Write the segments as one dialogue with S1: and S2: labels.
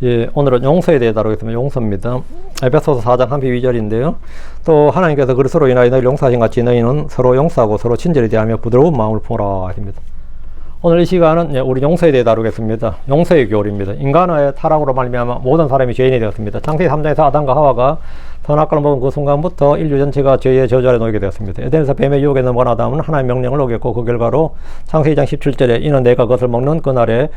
S1: 예, 오늘은 용서에 대해 다루겠습니다. 용서입니다. 에베소서 4장 32절인데요. 또 하나님께서 그리스도로 인하여 너희를 용서하신 같이 너희는 서로 용서하고 서로 친절히 대하며 부드러운 마음을 품으라 하십니다. 오늘 이 시간은 우리 용서에 대해 다루겠습니다. 용서의 교리입니다. 인간의 타락으로 말미암아 모든 사람이 죄인이 되었습니다. 창세기 3장에서 아담과 하와가 선악과를 먹은 그 순간부터 인류 전체가 죄의 저주 아래 놓이게 되었습니다. 에덴에서 뱀의 유혹에 넘어간 아담은 하나님의 명령을 어겼고 그 결과로 창세기 2장 17절에 이는 내가 그것을 먹는 그날에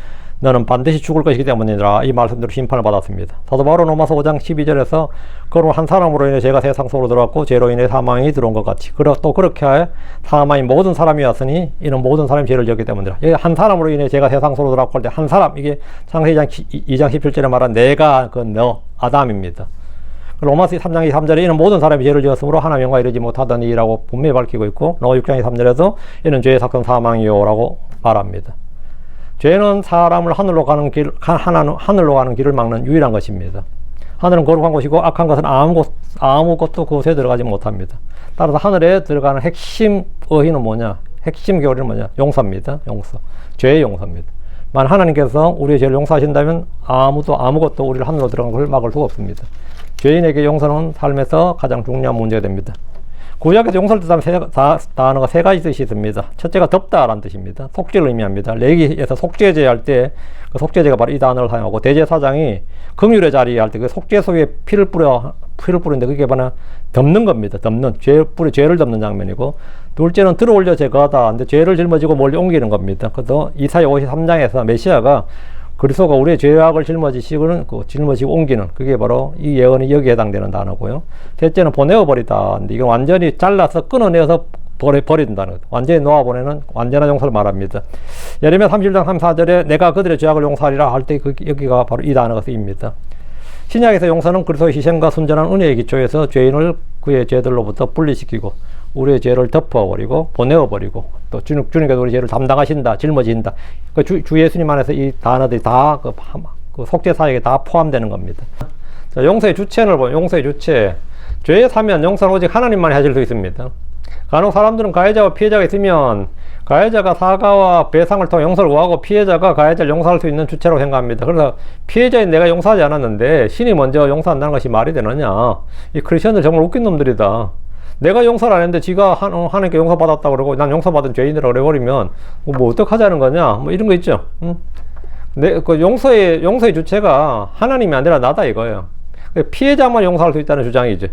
S1: 너는 반드시 죽을 것이기 때문이라 이 말씀대로 심판을 받았습니다. 사도 바울은 로마서 5장 12절에서 그러므로 한 사람으로 인해 죄가 세상 속으로 들어왔고 죄로 인해 사망이 들어온 것 같이 또 그렇게 사망이 모든 사람이 왔으니 이는 모든 사람이 죄를 지었기 때문이라. 한 사람으로 인해 죄가 세상 속으로 들어왔고 할 때 한 사람, 이게 창세기 2장 17절에 말한 내가 그 너 아담입니다. 로마서 3장 3절에 이는 모든 사람이 죄를 지었으므로 하나님 영광에 이르지 못하더니라고 분명히 밝히고 있고 로마 6장 3절에서 이는 죄의 사건 사망이요 라고 말합니다. 죄는 사람을 하늘로 가는 길을 막는 유일한 것입니다. 하늘은 거룩한 곳이고 악한 것은 아무것도 그곳에 들어가지 못합니다. 따라서 하늘에 들어가는 핵심 의의는 뭐냐? 핵심 교리는 뭐냐? 용서입니다. 용서. 죄의 용서입니다. 만약 하나님께서 우리의 죄를 용서하신다면 아무것도 우리를 하늘로 들어가는 것을 막을 수가 없습니다. 죄인에게 용서는 삶에서 가장 중요한 문제가 됩니다. 구약에서 용서를 뜻하는 단어가 세 가지 뜻이 있습니다. 첫째가 덮다라는 뜻입니다. 속죄를 의미합니다. 레위기에서 속죄제 할 때 그 속죄제가 바로 이 단어를 사용하고 대제사장이 긍휼의 자리에 할 때 그 속죄소 위에 피를 뿌리는데 그게 바로 덮는 겁니다. 죄를 덮는 장면이고, 둘째는 들어올려 제거하다. 근데 죄를 짊어지고 멀리 옮기는 겁니다. 그래서 이사야 53장에서 메시아가 그리스도가 우리의 죄악을 짊어지시고 옮기는, 그게 바로 이 예언이 여기에 해당되는 단어고요. 셋째는 보내어버리다. 근데 이건 완전히 잘라서 끊어내어서 버린다는 것. 완전히 놓아보내는 완전한 용서를 말합니다. 예레미야 31장 34절에 내가 그들의 죄악을 용서하리라 할 때 여기가 바로 이 단어가 쓰입니다. 신약에서 용서는 그리스도의 희생과 순전한 은혜의 기초에서 죄인을 그의 죄들로부터 분리시키고 우리의 죄를 덮어버리고 보내어버리고 또 주님께서 우리 죄를 담당하신다, 짊어진다. 주 예수님 안에서 이 단어들이 다 그 속죄 사역에 다 포함되는 겁니다. 자, 용서의 주체를 보면 용서의 주체. 죄에 사면 용서는 오직 하나님만이 하실 수 있습니다. 간혹 사람들은 가해자와 피해자가 있으면 가해자가 사과와 배상을 통해 용서를 구하고 피해자가 가해자를 용서할 수 있는 주체라고 생각합니다. 그래서 피해자인 내가 용서하지 않았는데 신이 먼저 용서한다는 것이 말이 되느냐. 이 크리스천들 정말 웃긴 놈들이다. 내가 용서를 안 했는데 지가 하나님께 용서받았다고 그러고 난 용서받은 죄인이라고 그래버리면 뭐 어떡하자는 거냐, 뭐 이런 거 있죠. 그 용서의 주체가 하나님이 아니라 나다 이거예요. 피해자만 용서할 수 있다는 주장이죠.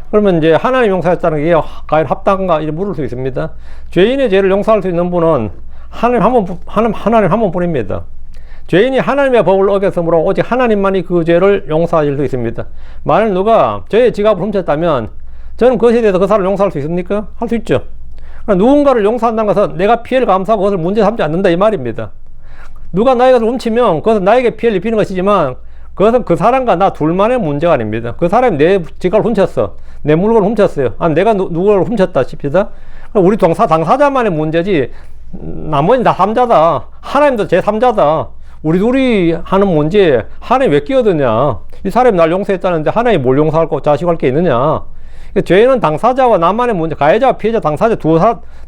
S1: 그러면 이제 하나님 용서했다는 게 과연 합당한가 이제 물을 수 있습니다. 죄인의 죄를 용서할 수 있는 분은 하나님 한 분뿐입니다. 죄인이 하나님의 법을 어겼으므로 오직 하나님만이 그 죄를 용서하실 수 있습니다. 만약 누가 저의 지갑을 훔쳤다면 저는 그것에 대해서 그 사람을 용서할 수 있습니까? 할 수 있죠. 그러니까 누군가를 용서한다는 것은 내가 피해를 감수하고 그것을 문제 삼지 않는다 이 말입니다. 누가 나의 것을 훔치면 그것은 나에게 피해를 입히는 것이지만 그것은 그 사람과 나 둘만의 문제가 아닙니다. 그 사람이 내 지갑을 훔쳤어. 내 물건을 훔쳤어요. 내가 누구를 훔쳤다 싶시다. 우리 당사자만의 문제지 나머지는 다 3자다. 하나님도 제3자다. 우리 둘이 하는 문제에 하나님 왜 끼어드냐. 이 사람이 날 용서했다는데 하나님이 뭘 용서할 거 자식할 게 있느냐. 죄는 당사자와 나만의 문제, 가해자와 피해자, 당사자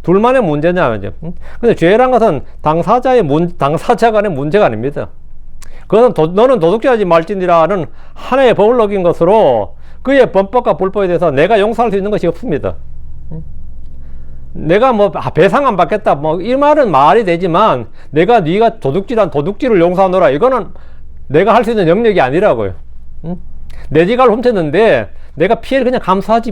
S1: 둘만의 문제냐. 근데 죄란 것은 당사자 간의 문제가 아닙니다. 그것은 너는 도둑질하지 말지니라는 하나의 법을 어긴 것으로 그의 범법과 불법에 대해서 내가 용서할 수 있는 것이 없습니다. 내가 배상 안 받겠다 이 말은 말이 되지만 네가 도둑질한 도둑질을 용서하노라 이거는 내가 할 수 있는 영역이 아니라고요. 내 지갑을 훔쳤는데 내가 피해를 그냥 감수하지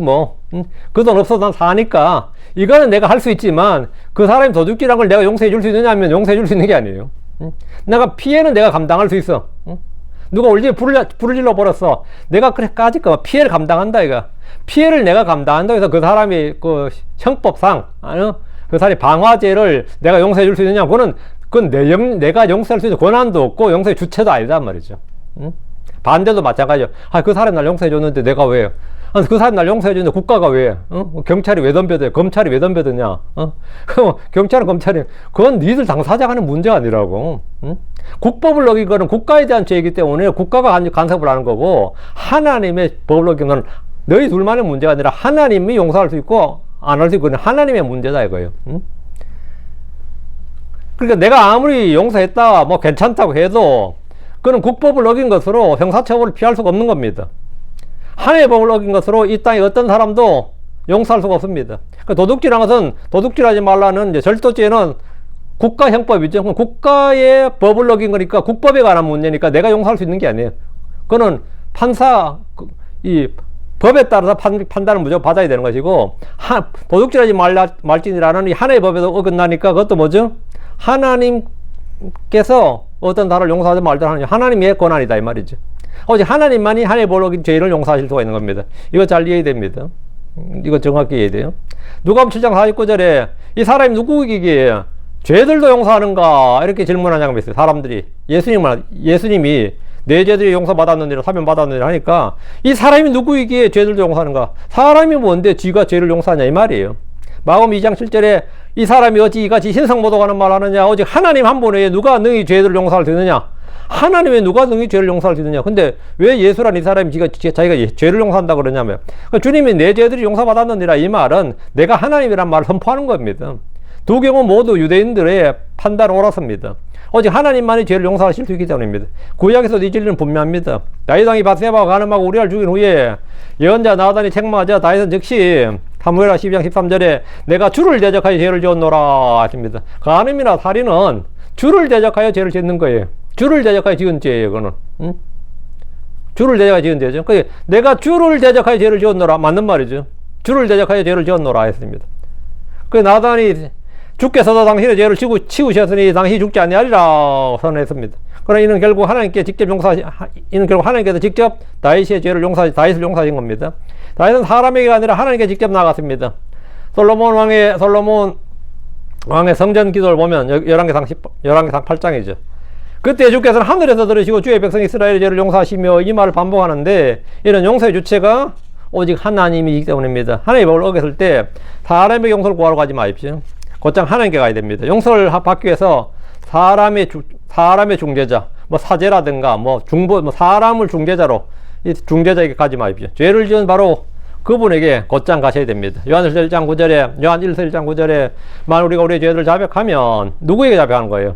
S1: 그 돈 없어도 난 사니까 이거는 내가 할 수 있지만 그 사람이 도둑질한 걸 내가 용서해 줄 수 있느냐 하면 용서해 줄 수 있는 게 아니에요. 내가 피해는 내가 감당할 수 있어. 누가 우리 집에 불을 질러 버렸어. 내가 그래까짓 거 피해를 감당한다 이거. 피해를 내가 감당한다 해서 그 사람이 그 형법상 그 사람이 방화죄를 내가 용서해 줄 수 있느냐? 그건 내가 용서할 수 있는 권한도 없고 용서의 주체도 아니단 말이죠. 반대도 마찬가지죠. 그 사람 날 용서해 줬는데 내가 왜요? 그 사람 날 용서해 줬는데 국가가 왜? 경찰이 왜 덤벼드냐? 검찰이 왜 덤벼드냐? 경찰은 검찰이 그건 니들 당사자가 하는 문제가 아니라고. 국법을 어긴 거는 국가에 대한 죄이기 때문에 국가가 간섭을 하는 거고 하나님의 법을 어긴 건 너희 둘만의 문제가 아니라 하나님이 용서할 수 있고 안 할 수 있고 하나님의 문제다 이거예요. 그러니까 내가 아무리 용서했다 괜찮다고 해도 그는 국법을 어긴 것으로 형사처벌을 피할 수가 없는 겁니다. 하나님의 법을 어긴 것으로 이 땅에 어떤 사람도 용서할 수가 없습니다. 도둑질한 것은 도둑질하지 말라는 이제 절도죄는 국가형법이죠. 국가의 법을 어긴 거니까 국법에 관한 문제니까 내가 용서할 수 있는 게 아니에요. 그거는 판사 이 법에 따라서 판단을 무조건 받아야 되는 것이고, 도둑질하지 말지니라는 이 하나님의 법에도 어긋나니까 그것도 뭐죠? 하나님께서 어떤 나를 용서하든 말든 하는 하나님의 권한이다 이 말이죠. 오직 하나님만이 하나님의 법을 어긴 죄를 용서하실 수가 있는 겁니다. 이거 잘 이해해야 됩니다. 이거 정확히 이해해야 돼요. 누가복음 7장 49절에 이 사람이 누구이기에 죄들도 용서하는가 이렇게 질문하냐고 했어요. 사람들이 예수님이 내 죄들이 용서받았느니라 사면받았느니라 하니까 이 사람이 누구이기에 죄들도 용서하는가? 사람이 뭔데 지가 죄를 용서하냐 이 말이에요. 마가복음 2장 7절에 이 사람이 어찌 이같이 신성모독하는 말 하느냐? 오직 하나님 한 분 외에 누가 능히 죄들을 용서할 수 있느냐? 하나님 외에 누가 능히 죄를 용서할 수 있느냐? 근데 왜 예수란 이 사람이 자기가 죄를 용서한다 그러냐면, 주님이 내 죄들이 용서받았느니라 이 말은 내가 하나님이란 말을 선포하는 겁니다. 두 경우 모두 유대인들의 판단은 옳았습니다. 오직 하나님만이 죄를 용서하실 수 있기 때문입니다. 구약에서도 이 진리는 분명합니다. 다윗 왕이 밧세바와 가늠하고 우리아를 죽인 후에 예언자 나단이 책망하자 다윗은 즉시 사무엘하 12장 13절에 내가 주를 대적하여 죄를 지었노라 하십니다. 가늠이나 살인은 주를 대적하여 죄를 짓는 거예요. 주를 대적하여 지은 죄예요. 그거는 주를 대적하여 지은 죄죠. 내가 주를 대적하여 죄를 지었노라 맞는 말이죠. 주를 대적하여 죄를 지었노라 했습니다. 나단이 주께서도 당신의 죄를 치우셨으니 당신이 죽지 아니하리라 선언했습니다. 그러나 이는 결국 하나님께서 직접 다윗의 죄를 다윗을 용서하신 겁니다. 다윗은 사람에게 아니라 하나님께 직접 나갔습니다. 솔로몬 왕의 성전 기도를 보면 열왕기상 8장이죠. 그때 주께서는 하늘에서 들으시고 주의 백성 이스라엘의 죄를 용서하시며 이 말을 반복하는데, 이런 용서의 주체가 오직 하나님이기 때문입니다. 하나님의 법을 어겼을 때 사람의 용서를 구하러 가지 마십시오. 곧장 하나님께 가야 됩니다. 용서를 받기 위해서 사람의 중재자, 사제라든가 사람을 중재자로 이 중재자에게 가지 마십시오. 죄를 지은 바로 그분에게 곧장 가셔야 됩니다. 요한일서 1장 9절에 만일 우리가 우리의 죄를 자백하면 누구에게 자백하는 거예요?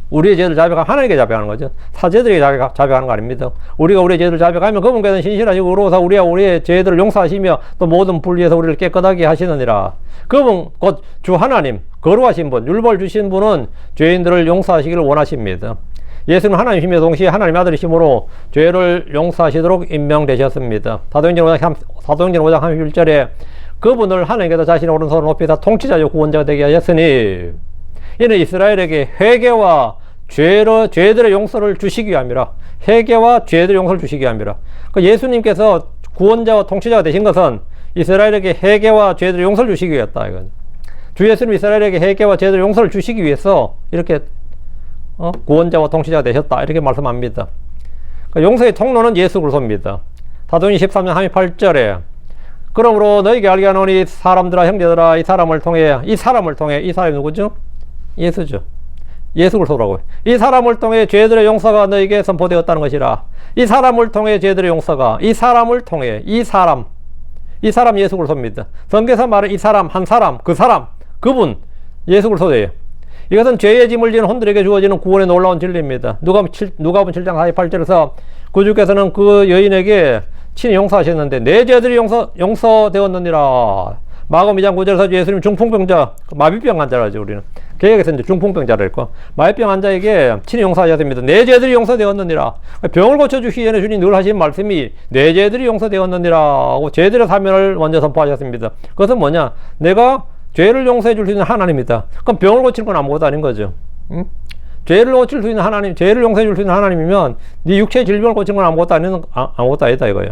S1: 우리의 죄를 자백하면 하나님께 자백하는 거죠. 사제들에게 자백하는 거 아닙니다. 우리가 우리의 죄를 자백하면 그분께서는 신실하시고 의로우사 우리의 죄들을 용서하시며 또 모든 불의에서 우리를 깨끗하게 하시느니라. 그분 곧 주 하나님, 거룩하신 분, 율법을 주신 분은 죄인들을 용서하시기를 원하십니다. 예수는 하나님이시며 동시에 하나님의 아들이시므로 죄를 용서하시도록 임명되셨습니다. 사도행전 5장 31절에 그분을 하나님께서 자신의 오른손으로 높이사 통치자요 구원자가 되게 하셨으니 이는 이스라엘에게 회개와 죄들의 용서를 주시기 위함이라. 회개와 죄들의 용서를 주시기 위함이라. 예수님께서 구원자와 통치자가 되신 것은 이스라엘에게 회개와 죄들의 용서를 주시기 위했다. 이건. 주 예수님 이스라엘에게 회개와 죄들의 용서를 주시기 위해서 이렇게 구원자와 통치자가 되셨다. 이렇게 말씀합니다. 용서의 통로는 예수 그리스도입니다. 사도행전 13장 38절에 그러므로 너희에게 알게 하노니 사람들아 형제들아 이 사람을 통해 이 사람이 누구죠? 예수죠. 예수 그리스도라고요. 이 사람을 통해 죄들의 용서가 너에게 선포되었다는 것이라. 이 사람을 통해 죄들의 용서가 이 사람 예수 그리스도입니다. 성경에서 말하는 이 사람, 한 사람, 그분 예수 그리스도예요. 이것은 죄의 짐을 지는 혼들에게 주어지는 구원의 놀라운 진리입니다. 누가복음 7장 48절에서 구주께서는 그 여인에게 친히 용서하셨는데 내 죄들이 용서되었느니라. 마가복음 2장 9절에서 예수님 중풍병자, 마비병 환자라죠. 우리는 개혁에서 이제 중풍병자를 했고 마비병 환자에게 친히 용서하셨습니다. 내 죄들이 용서되었느니라. 병을 고쳐주시기 전에 주님 늘 하신 말씀이 내 죄들이 용서되었느니라 하고 죄들의 사면을 먼저 선포하셨습니다. 그것은 뭐냐? 내가 죄를 용서해 줄 수 있는 하나님이다. 그럼 병을 고치는 건 아무것도 아닌 거죠. 죄를 고칠 수 있는 하나님, 죄를 용서해 줄 수 있는 하나님이면 네 육체의 질병을 고치는 건 아무것도 아니다 이거예요.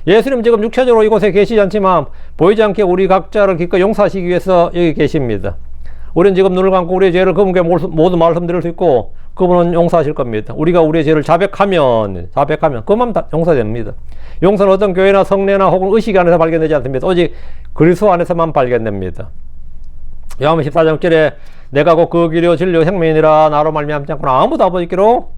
S1: 예수님 지금 육체적으로 이곳에 계시지 않지만 보이지 않게 우리 각자를 기꺼이 용서하시기 위해서 여기 계십니다. 우리는 지금 눈을 감고 우리의 죄를 그분께 모두 말씀드릴 수 있고 그분은 용서하실 겁니다. 우리가 우리의 죄를 자백하면 그만 용서됩니다. 용서는 어떤 교회나 성례나 혹은 의식 안에서 발견되지 않습니다. 오직 그리스도 안에서만 발견됩니다. 요한복음 14장 6절에 내가 곧 그 길이요 진리요 생명이니라 나로 말미암지 않고는 아무도 아버지께로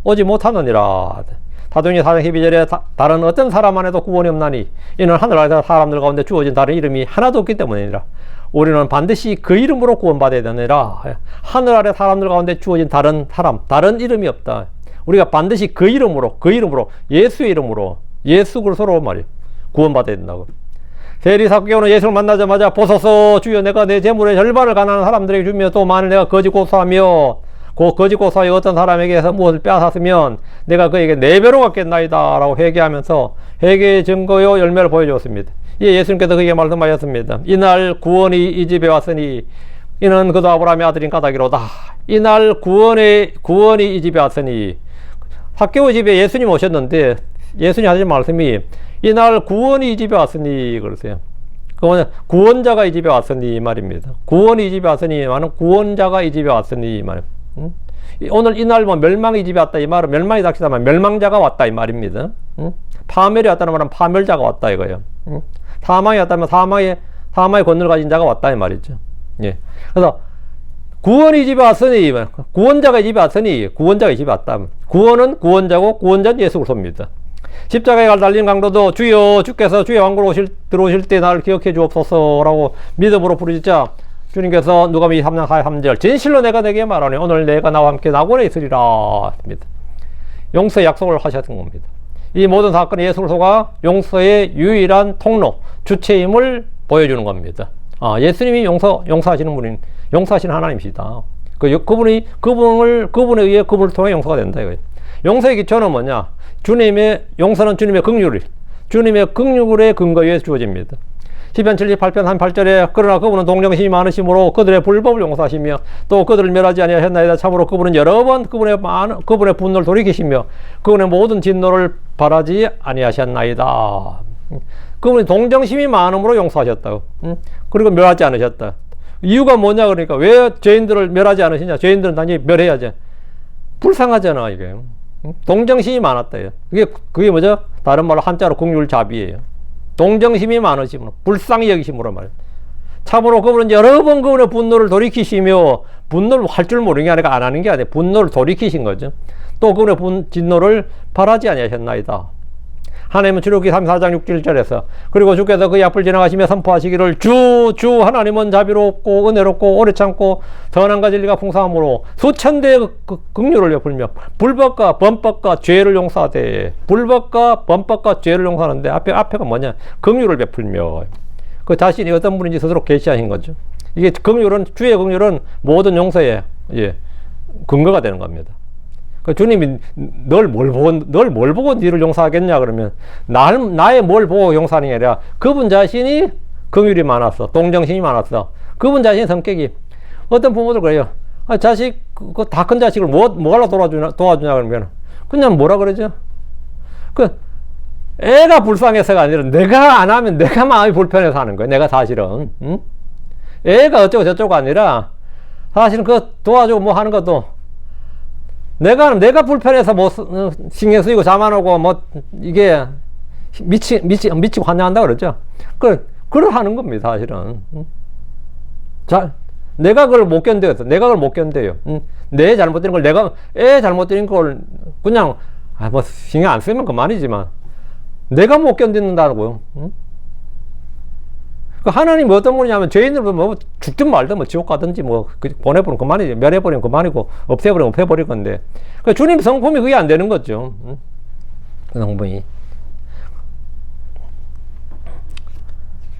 S1: 오지 못하느니라. 사도행전 4장 12절에 다른 어떤 사람 안에도 구원이 없나니 이는 하늘 아래서 사람들 가운데 주어진 다른 이름이 하나도 없기 때문이니라. 우리는 반드시 그 이름으로 구원받아야 되느니라. 하늘 아래 사람들 가운데 주어진 다른 이름이 없다. 우리가 반드시 그 이름으로 예수의 이름으로 예수 그리스도로 말이에요. 구원받아야 된다고. 세리사개오는 예수를 만나자마자 보소서 주여 내가 내 재물의 절반을 가난한 사람들에게 주며 또 만일 내가 거짓 고소하며 거짓 고소하여 어떤 사람에게서 무엇을 빼앗았으면 내가 그에게 4배로 갚겠나이다 라고 회개하면서 회개의 증거요 열매를 보여주었습니다. 예수님께서 그에게 말씀하셨습니다. 이날 구원이 이 집에 왔으니 이는 그도 아브라함의 아들인 까닭이로다. 이날 구원이 이 집에 왔으니 삭개오 집에 예수님 오셨는데 예수님 하신 말씀이 이날 구원이 이 집에 왔으니 그러세요. 그거는 구원자가 이 집에 왔으니 말입니다. 구원이 이 집에 왔으니 말은 구원자가 이 집에 왔으니 말. 오늘 이날 뭐 멸망이 이 집에 왔다 이 말은 멸망이 닥치다만 멸망자가 왔다 이 말입니다. 파멸이 왔다는 말은 파멸자가 왔다 이거예요. 사망이 왔다면 사망의 권능을 가진 자가 왔다 이 말이죠. 예. 그래서 구원이 이 집에 왔으니 구원자가 이 집에 왔으니 구원자가 이 집에 왔다. 구원은 구원자고 구원자는 예수 그리스도입니다. 십자가에 달린 강도도 주여 주께서 주의 왕국으로 들어오실 때 나를 기억해 주옵소서 라고 믿음으로 부르짖자 주님께서 누가복음 23장 43절 진실로 내가 내게 말하니 오늘 내가 나와 함께 낙원에 있으리라 합니다. 용서의 약속을 하셨던 겁니다. 이 모든 사건은 예수 그리스도가 용서의 유일한 통로 주체임을 보여주는 겁니다. 예수님이 용서하시는 분인 용서하시는 하나님이시다. 그분에 의해 그분을 통해 용서가 된다 이거예요. 용서의 기초는 뭐냐? 용서는 주님의 긍휼의 근거에 주어집니다. 시편 78편 38절에 그러나 그분은 동정심이 많으심으로 그들의 불법을 용서하시며 또 그들을 멸하지 아니하셨나이다. 참으로 그분은 여러 번 그분의 분노를 돌이키시며 그분의 모든 진노를 바라지 아니하셨나이다. 그분이 동정심이 많음으로 용서하셨다고. 그리고 멸하지 않으셨다. 이유가 뭐냐 그러니까 왜 죄인들을 멸하지 않으시냐? 죄인들은 단지 멸해야지. 불쌍하잖아 이게. 동정심이 많았다. 그게 뭐죠? 다른 말로 한자로 긍휼자비예요. 동정심이 많으심으로 불쌍히 여기심으로 말이에요. 참으로 그분은 여러 번 그분의 분노를 돌이키시며 분노를 할 줄 모르는 게 아니라 안 하는 게 아니라 분노를 돌이키신 거죠. 또 그분의 진노를 바라지 아니하셨나이다. 하나님은 출애굽기 34장 6절에서 그리고 주께서 그 앞을 지나가시며 선포하시기를 주 하나님은 자비롭고 은혜롭고 오래 참고 선함과 진리가 풍성함으로 수천 대의 긍휼을 베풀며 불법과 범법과 죄를 용서하되 불법과 범법과 죄를 용서하는데 앞에가 뭐냐? 긍휼을 베풀며 그 자신이 어떤 분인지 스스로 계시하신 거죠. 이게 주의 긍휼은 모든 용서의 근거가 되는 겁니다. 그 주님이 널 뭘 보고 니를 용서하겠냐 그러면 나의 뭘 보고 용서하는 게 아니라 그분 자신이 긍휼이 많았어. 동정심이 많았어. 그분 자신의 성격이 어떤 부모들 그래요. 자식 다 큰 자식을 뭐하러 도와주냐 그러면 그냥 뭐라 그러죠? 애가 불쌍해서가 아니라 내가 안 하면 내가 마음이 불편해서 하는 거예요. 내가 사실은 애가 어쩌고 저쩌고 아니라 사실은 도와주고 뭐 하는 것도 내가 불편해서 뭐 신경 쓰이고 잠 안 오고 뭐 이게 미치고 환장한다 그러죠. 그걸 하는 겁니다, 사실은. 내가 그걸 못 견뎌서 내가 그걸 못 견뎌요. 내 잘못된 걸 애 잘못된 걸 그냥 뭐 신경 안 쓰면 그만이지만 내가 못 견딘다고요. 하나님이 어떤 분이냐면 죄인들 뭐 죽든 말든 뭐 지옥 가든지 뭐 보내버리면 그만이지. 멸해버리면 그만이고 없애버리면 없애버릴 건데 주님 성품이 그게 안 되는 거죠. 성품이.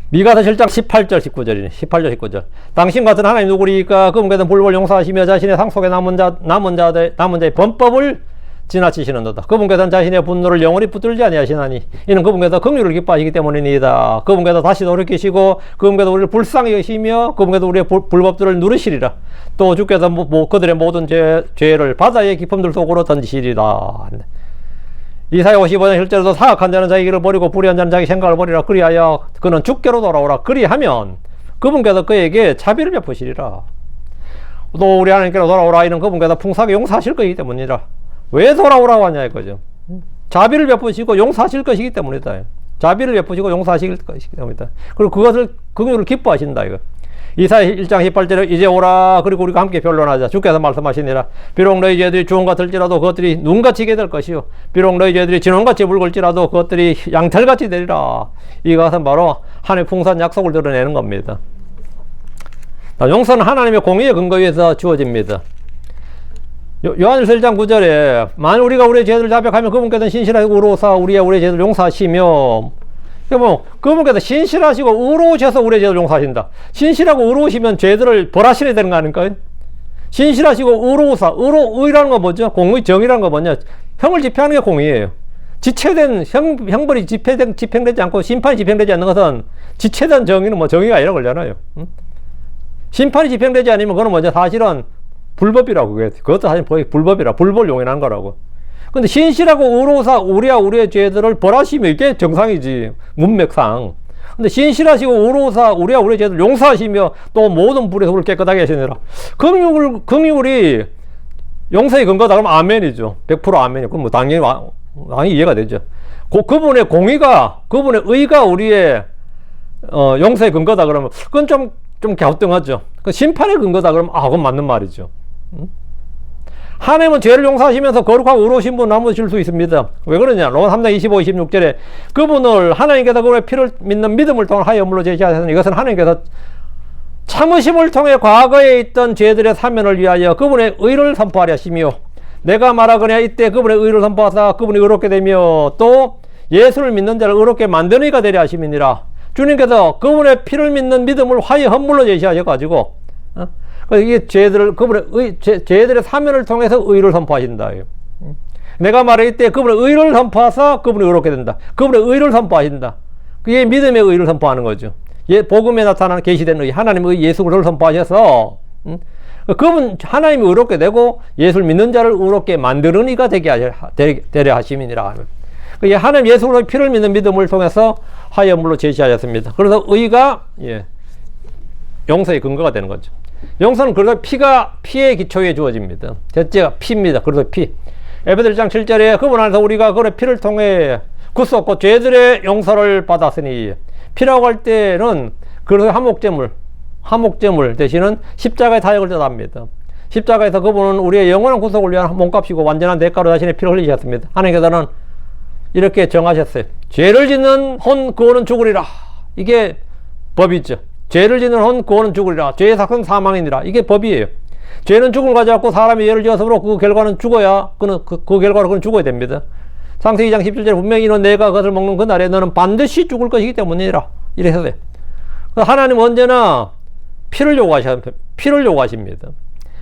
S1: 미가서 7장 18절 19절이네. 18절 19절. 당신 같은 하나님 누구리까? 그분께서 불법을 용서하시며 자신의 상 속에 남은 자의 범법을 지나치시는도다. 그분께서는 자신의 분노를 영원히 붙들지 아니하시나니 이는 그분께서 긍휼을 기뻐하시기 때문이니이다. 그분께서 다시 돌이키시고 그분께서 우리를 불쌍히 여기시며 그분께서 우리의 불법들을 누르시리라. 또 주께서 그들의 모든 죄를 바다의 깊음들 속으로 던지시리라. 이사야 55장 1절에도 사악한 자는 자기 길을 버리고 불의한 자는 자기 생각을 버리라. 그리하여 그는 주께로 돌아오라. 그리하면 그분께서 그에게 자비를 베푸시리라. 또 우리 하나님께로 돌아오라. 이는 그분께서 풍성하게 용서하실 것이기 때문이라. 왜 돌아오라고 하냐 이거죠. 자비를 베푸시고 용서하실 것이기 때문이다. 자비를 베푸시고 용서하실 것이기 때문이다. 그리고 그것을 긍휼을 기뻐하신다 이거. 이사야 1장 18절에 이제 오라. 그리고 우리가 함께 변론하자. 주께서 말씀하시니라. 비록 너희 죄들이 주홍 같을지라도 그것들이 눈같이 게 될 것이요 비록 너희 죄들이 진홍같이 붉을지라도 그것들이 양털같이 되리라. 이것은 바로 하나님의 풍성한 약속을 드러내는 겁니다. 용서는 하나님의 공의의 근거에 의해서 주어집니다. 요한일서 1장 9절에 만일 우리가 우리의 죄를 자백하면 그분께서는 신실하시고 의로우사 우리의 죄를 용서하시며, 뭐 그분께서 신실하시고 의로우셔서 우리의 죄를 용서하신다. 신실하고 의로우시면 죄들을 벌하시려야 되는 거 아닙니까? 신실하시고 의로우사, 의라는 건 뭐죠? 공의, 정의라는 건 뭐냐? 형을 집행하는 게 공의예요. 지체된 형벌이 집행되지 않고 심판이 집행되지 않는 것은, 지체된 정의는 뭐 정의가 아니라 걸려나요. 심판이 집행되지 않으면 그건 뭐냐? 사실은 불법이라고. 그것도 사실 불법이라, 불법을 용인한 거라고. 근데 신실하고 의로우사 우리의 죄들을 벌하시며, 이게 정상이지, 문맥상. 근데 신실하시고 의로우사 우리의 죄들을 용서하시며 또 모든 불에서 우리를 깨끗하게 하시느라. 긍휼이 용서의 근거다 그러면 아멘이죠. 100% 아멘이죠. 그럼 뭐 당연히 이해가 되죠. 그분의 공의가, 그분의 의가 우리의 용서의 근거다 그러면 그건 좀 갸우뚱하죠. 그 심판의 근거다 그러면 그건 맞는 말이죠. 하나님은 죄를 용서하시면서 거룩하고 의로우신 분 남으실 수 있습니다. 왜 그러냐? 로마 3장 25, 26절에 그분을 하나님께서 그분의 피를 믿는 믿음을 통해 하여 물로 제시하셨으니 이것은 하나님께서 참으심을 통해 과거에 있던 죄들의 사면을 위하여 그분의 의를 선포하려 하시며, 내가 말하거냐 이때 그분의 의를 선포하사 그분이 의롭게 되며 또 예수를 믿는 자를 의롭게 만드는 이가 되려 하심이니라. 주님께서 그분의 피를 믿는 믿음을 화해 헌물로 제시하셔가지고, 이게 그분의 죄들의 사면을 통해서 의를 선포하신다. 내가 말할 이때 그분의 의를 선포하사 그분이 의롭게 된다. 그분의 의를 선포하신다. 그게 믿음의 의를 선포하는 거죠. 복음에 나타나는 계시된 의, 하나님의 예수 그리스도를 선포하셔서, 그분 하나님이 의롭게 되고 예수를 믿는 자를 의롭게 만드는 이가 되려 하심이니라. 하나님 예수 그리스도의 피를 믿는 믿음을 통해서 화해물로 제시하셨습니다. 그래서 의가 용서의 근거가 되는 거죠. 용서는 그래서 피의 기초에 주어집니다. 첫째가 피입니다. 그래서 피. 에베소서 1장 7절에 그분 안에서 우리가 그의 피를 통해 굳었고 죄들의 용서를 받았으니, 피라고 할 때는 그래서 화목제물 대신은 십자가의 사역을 뜻합니다. 십자가에서 그분은 우리의 영원한 구속을 위한 몸값이고 완전한 대가로 자신의 피를 흘리셨습니다. 하나님께서는 이렇게 정하셨어요. 죄를 짓는 혼 그거는 죽으리라. 이게 법이죠. 죄를 짓는 혼 그거는 죽으리라. 죄의 삭은 사망이니라. 이게 법이에요. 죄는 죽음을 가져왔고 사람이 죄를 지었으므로 그 결과는 죽어야, 그 결과로 그는 죽어야 됩니다. 창세기 2장 17절에 분명히 너는 내가 그것을 먹는 그날에 너는 반드시 죽을 것이기 때문이라. 이래서 돼. 하나님은 언제나 피를 요구하십니다.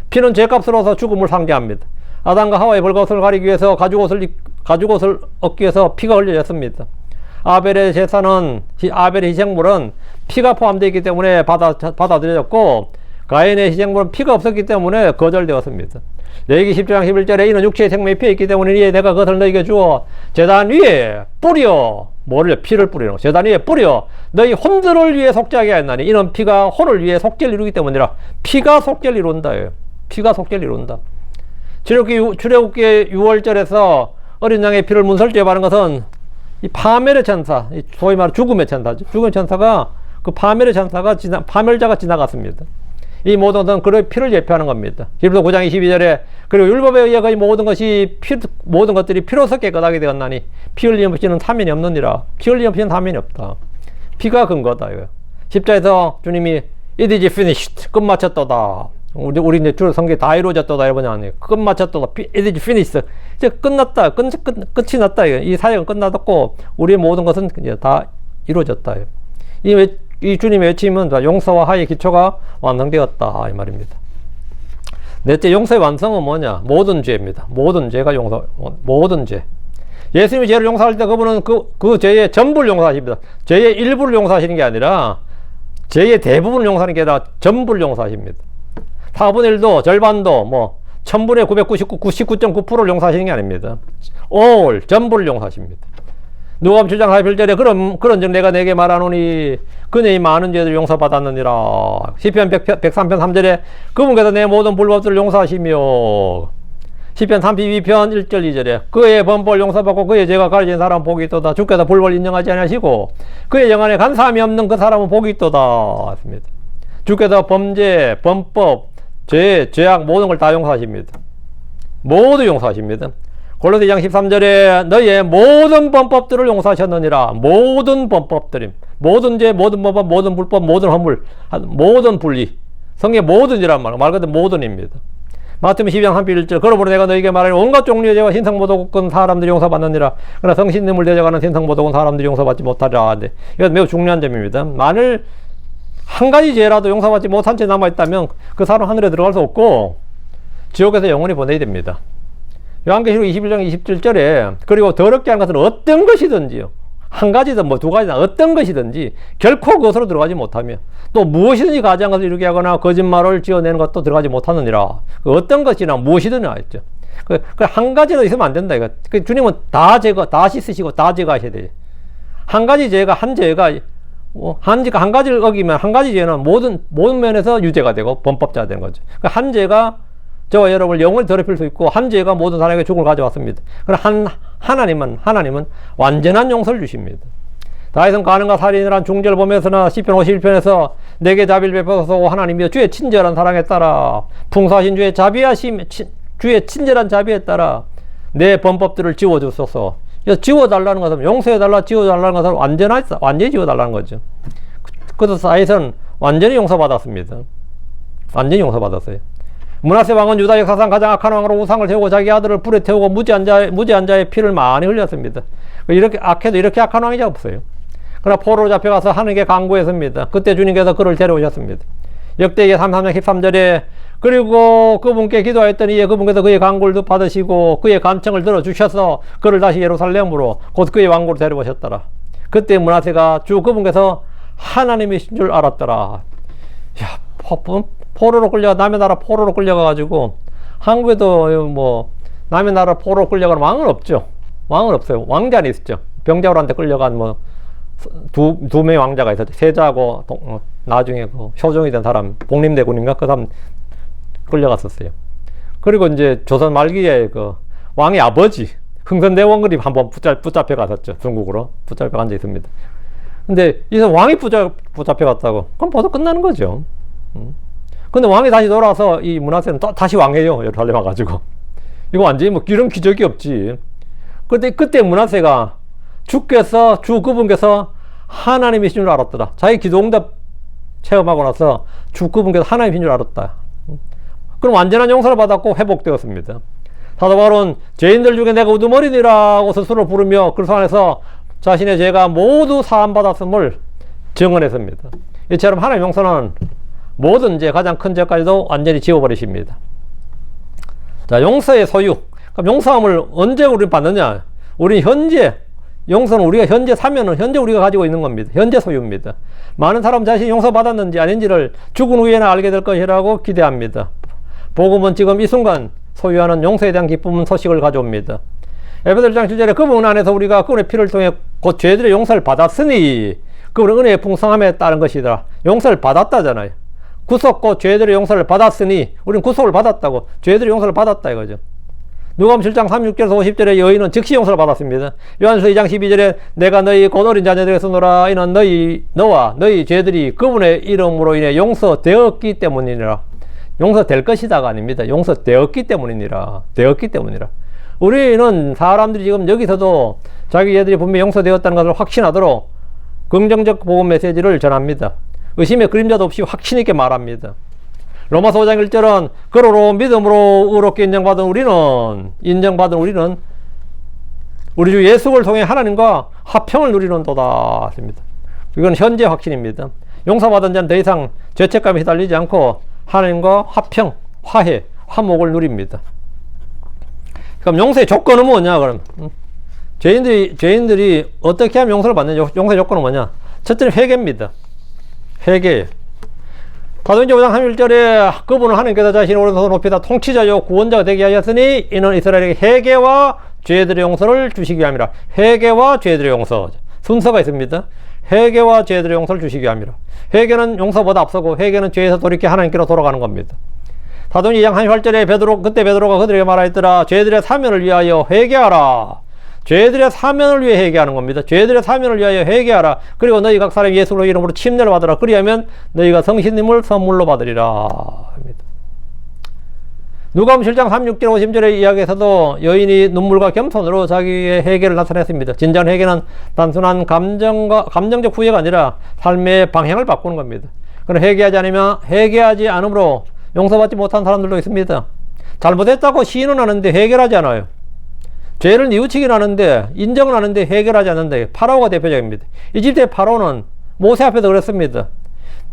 S1: 피는 죄값으로서 죽음을 상대합니다. 아담과 하와의 벌것을 가리기 위해서 가죽옷을 얻기 위해서 피가 흘려졌습니다. 아벨의 제사는, 아벨의 희생물은 피가 포함되어 있기 때문에 받아들여졌고, 가인의 희생물은 피가 없었기 때문에 거절되었습니다. 레위기 10장 11절에 이는 육체의 생명이 피에 있기 때문에 이에 내가 그것을 너희에게 주어 제단 위에 뿌려, 피를 뿌리는 거. 제단 위에 뿌려 너희 혼들을 위해 속죄하게 하였나니 이는 피가 혼을 위해 속죄를 이루기 때문이라. 피가 속죄를 이룬다. 피가 속죄를 이룬다. 출애굽기 6월절에서 어린 양의 피를 문설주에 바른 것은 이 파멸의 천사, 소위 말해 죽음의 천사죠. 죽음의 천사가, 그 파멸의 천사가 파멸자가 지나갔습니다. 이 모든 것은 그의 피를 예표하는 겁니다. 히브리서 9장 22절에 그리고 율법에 의해 거의 모든 것들이 피로서 깨끗하게 되었나니 피 흘림 없이는 사면이 없느니라. 피 흘림 없이는 사면이 없다. 피가 근거다. 십자에서 주님이 It is finished. 끝마쳤도다. 우리 이제 주 성경에 다 이루어졌도다 이러면 아니에요. 끝마쳤도다. It is finished. 이제 끝났다. 끝이 났다. 이 사역은 끝났고 우리의 모든 것은 이제 다 이루어졌다. 이 주님의 외침은 용서와 화해의 기초가 완성되었다 이 말입니다. 넷째, 용서의 완성은 뭐냐? 모든 죄입니다. 모든 죄가 모든 죄. 예수님이 죄를 용서할 때 그분은 그 죄의 전부를 용서하십니다. 죄의 일부를 용서하시는 게 아니라 죄의 대부분을 용서하는 게 아니라 전부를 용서하십니다. 4분의 1도 절반도 1000분의 99.9%를 용서하시는 게 아닙니다. all, 전부를 용서하십니다. 누가복음 7장 41절에 그런즉 내가 내게 말하노니 그녀의 많은 죄를 용서받았느니라. 시편 103편 3절에 그분께서 내 모든 불법들을 용서하시며, 시편 32편 1절 2절에 그의 범법을 용서받고 그의 죄가 가려진 사람은 복이 있도다. 주께서 불법을 인정하지 아니하시고 그의 영안에 간사함이 없는 그 사람은 복이 있도다. 주께서 범죄, 범법, 죄악 모든 걸 다 용서하십니다. 모두 용서하십니다. 골로새 2장 13절에 너희의 모든 범법들을 용서하셨느니라. 모든 범법들임. 모든 죄, 모든 범법, 모든 불법, 모든 허물, 모든 분리. 성경에 모든이란 말 그대로 모든입니다. 마태복음 12장 31절 그러므로 내가 너에게 말하니 온갖 종류의 죄와 신성모독은 사람들이 용서받느니라. 그러나 성신님을 대적하는 신성모독은 사람들이 용서받지 못하리라. 이건 매우 중요한 점입니다. 만일 한 가지 죄라도 용서받지 못한 채 남아있다면 그 사람 하늘에 들어갈 수 없고 지옥에서 영원히 보내야 됩니다. 요한계시록 21장 27절에 그리고 더럽게 하는 것은 어떤 것이든지요. 한 가지든 뭐 두 가지든 어떤 것이든지 결코 그것으로 들어가지 못하며 또 무엇이든지 가지한 것을 이루게 하거나 거짓말을 지어내는 것도 들어가지 못하느니라. 그 어떤 것이나 무엇이든 했죠. 그 한 가지도 있으면 안 된다. 이거. 그 주님은 다 제거, 다 씻으시고 다 제거하셔야 돼요. 한 가지 죄가 한 가지를 어기면 한 가지 죄는 모든 면에서 유죄가 되고 범법자가 되는 거죠. 한 죄가 저와 여러분을 영원히 더럽힐 수 있고 한 죄가 모든 사람에게 죽음을 가져왔습니다. 그러나 하나님은 완전한 용서를 주십니다. 다윗은 가늠과 살인이란 중절 보면서나 시편 51편에서 내게 자비를 베푸소서 하나님이여 주의 친절한 사랑에 따라 풍성하신 주의 주의 친절한 자비에 따라 내 범법들을 지워주소서. 지워달라는 것은 용서해달라 지워달라는 것은 완전히 지워달라는 거죠. 그래서 다윗은 완전히 용서받았습니다. 완전히 용서받았어요. 므낫세 왕은 유다 역사상 가장 악한 왕으로 우상을 세우고 자기 아들을 불에 태우고 무지한 자의 피를 많이 흘렸습니다. 이렇게 악해도 이렇게 악한 왕이 없어요. 그러나 포로로 잡혀가서 하느님께 간구했습니다. 그때 주님께서 그를 데려오셨습니다. 역대기 33장 13절에 그리고 그분께 기도하였더니 이에 그분께서 그의 간구를 받으시고 그의 간청을 들어주셔서 그를 다시 예루살렘으로 곧 그의 왕국으로 데려오셨더라. 그때 므낫세가 주 그분께서 하나님이신 줄 알았더라. 포로로 남의 나라 포로로 끌려가가지고 한국에도 뭐 남의 나라 포로로 끌려가는 왕은 없죠. 왕은 없어요. 왕자는 있었죠. 병자호란한테 끌려간 두 명의 왕자가 있었죠. 세자하고 나중에 그 효종이 된 사람 복림대군인가 그 사람 끌려갔었어요. 그리고 이제 조선 말기에 그 왕의 아버지 흥선대원군이 한번 붙잡혀 갔었죠. 중국으로 붙잡혀 앉아 있습니다. 근데 이제 왕이 붙잡혀 갔다고 그럼 벌써 끝나는 거죠. 근데 왕이 다시 돌아와서 이 므낫세는 또 다시 왕이에요. 예루살렘 와가지고. 이거 완전히 뭐 이런 기적이 없지. 그때 므낫세가 주 그분께서 하나님이신 줄 알았더라. 자기 기도응답 체험하고 나서 주 그분께서 하나님이신 줄 알았다. 그럼 완전한 용서를 받았고 회복되었습니다. 사도 바울은 죄인들 중에 내가 우두머리니라고 스스로 부르며 그리스도 안에서 자신의 죄가 모두 사함받았음을 증언했습니다. 이처럼 하나님 용서는 모든 죄, 가장 큰 죄까지도 완전히 지워버리십니다. 자, 용서의 소유. 그럼 용서함을 언제 우리 받느냐? 우리 현재, 용서는 우리가 현재 사면은 현재 우리가 가지고 있는 겁니다. 현재 소유입니다. 많은 사람 자신이 용서받았는지 아닌지를 죽은 후에나 알게 될 것이라고 기대합니다. 복음은 지금 이 순간 소유하는 용서에 대한 기쁨 소식을 가져옵니다. 에베소서 1장 7절에 그분 안에서 우리가 그분의 피를 통해 곧 죄들의 용서를 받았으니 그분의 은혜의 풍성함에 따른 것이다. 용서를 받았다잖아요. 구속 곧 죄들의 용서를 받았으니 우리는 구속을 받았다고 죄들의 용서를 받았다 이거죠. 누가복음 7장 36절에서 50절에 여인은 즉시 용서를 받았습니다. 요한서 2장 12절에 내가 너희 곧 어린 자녀들에게 쓰노라 이는 너와 너희 죄들이 그분의 이름으로 인해 용서되었기 때문이니라. 용서될 것이다가 아닙니다. 용서되었기 때문이니라. 우리는 사람들이 지금 여기서도 자기 죄들이 분명히 용서되었다는 것을 확신하도록 긍정적 복음 메시지를 전합니다. 의심의 그림자도 없이 확신 있게 말합니다. 로마서 5장 1절은 그러로 믿음으로 의롭게 인정받은 우리는 우리 주 예수를 통해 하나님과 화평을 누리는도다 했습니다. 이건 현재 확신입니다. 용서받은 자는 더 이상 죄책감에 휘달리지 않고 하나님과 화평, 화해, 화목을 누립니다. 그럼 용서의 조건은 뭐냐? 그럼 죄인들이 어떻게 하면 용서를 받느냐? 용서의 조건은 뭐냐? 첫째는 회개입니다. 회개. 사도행전 5장 31절에 그분은 하나님께서 자신의 오른손을 높이다 통치자요 구원자가 되게 하셨으니 이는 이스라엘에게 회개와 죄들의 용서를 주시기 위함이라. 회개와 죄들의 용서 순서가 있습니다. 회개와 죄들의 용서를 주시기 위함이라. 회개는 용서보다 앞서고 회개는 죄에서 돌이켜 하나님께로 돌아가는 겁니다. 사도행전 2장 38절에 그때 베드로가 그들에게 말하였더라. 죄들의 사면을 위하여 회개하라. 죄들의 사면을 위해 회개하는 겁니다. 죄들의 사면을 위하여 회개하라. 그리고 너희 각 사람 예수로 이름으로 침례를 받으라. 그리하면 너희가 성신님을 선물로 받으리라. 누가복음 7장 36절 50절의 이야기에서도 여인이 눈물과 겸손으로 자기의 회개를 나타냈습니다. 진정 회개는 단순한 감정적 후회가 아니라 삶의 방향을 바꾸는 겁니다. 그럼 회개하지 않으므로 용서받지 못한 사람들도 있습니다. 잘못했다고 시인은 하는데 해결하지 않아요. 죄를 뉘우치긴 하는데 인정은 하는데 해결하지 않는데 파라오가 대표적입니다. 이집트의 파라오는 모세 앞에서 그랬습니다.